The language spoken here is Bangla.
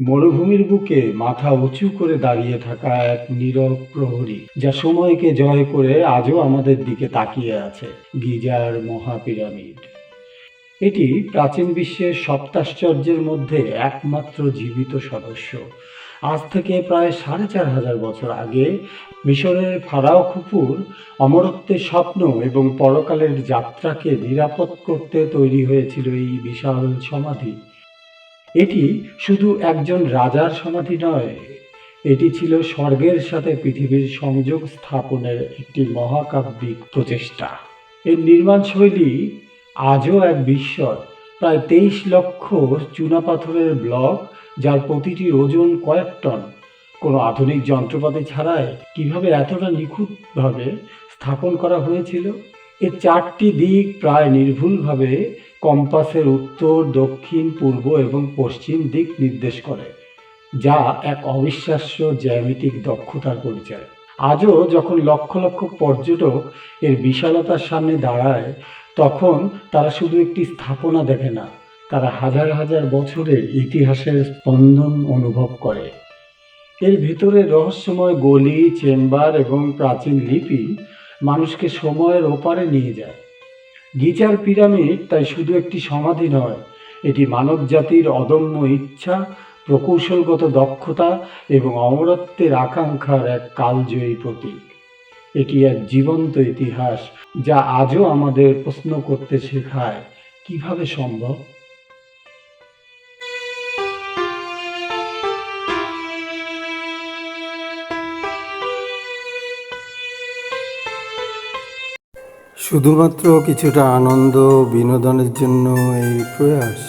মরুভূমির বুকে মাথা উঁচু করে দাঁড়িয়ে থাকা এক নীরব প্রহরী, যা সময়কে জয় করে আজও আমাদের দিকে তাকিয়ে আছে। গিজার মহাপিরামিড। এটি প্রাচীন বিশ্বের সপ্তাশ্চর্যের মধ্যে একমাত্র জীবিত সদস্য। আজ থেকে প্রায় ৪,৫০০ বছর আগে মিশরের ফারাও খুফুর অমরত্বের স্বপ্ন এবং পরকালের যাত্রাকে নিরাপদ করতে তৈরি হয়েছিল এই বিশাল সমাধি। এটি শুধু একজন রাজার সমাধি নয়, এটি ছিল স্বর্গের সাথে পৃথিবীর সংযোগ স্থাপনের একটি মহাকাব্যিক প্রচেষ্টা। এর নির্মাণশৈলী আজও এক বিস্ময়। প্রায় ২৩ লক্ষ চুনাপাথরের ব্লক, যার প্রতিটি ওজন কয়েক টন। কোনো আধুনিক যন্ত্রপাতি ছাড়াই কিভাবে এতটা নিখুঁতভাবে স্থাপন করা হয়েছিল? এর ৪টি দিক প্রায় নির্ভুলভাবে কম্পাসের উত্তর, দক্ষিণ, পূর্ব এবং পশ্চিম দিক নির্দেশ করে, যা এক অবিশ্বাস্য জ্যামিতিক দক্ষতার পরিচয়। আজও যখন লক্ষ লক্ষ পর্যটক এর বিশালতার সামনে দাঁড়ায়, তখন তারা শুধু একটি স্থাপনা দেখে না, তারা হাজার হাজার বছরের ইতিহাসের স্পন্দন অনুভব করে। এর ভেতরে রহস্যময় গলি, চেম্বার এবং প্রাচীন লিপি মানুষকে সময়ের ওপারে নিয়ে যায়। গিজার পিরামিড তাই শুধু একটি সমাধি নয়, এটি মানবজাতির অদম্য ইচ্ছা, প্রকৌশলগত দক্ষতা এবং অমরত্বের আকাঙ্ক্ষার এক কালজয়ী প্রতীক। এটি এক জীবন্ত ইতিহাস, যা আজও আমাদের প্রশ্ন করতে শেখায়, কিভাবে সম্ভব। শুধুমাত্র কিছুটা আনন্দ ও বিনোদনের জন্য এই প্রয়াস।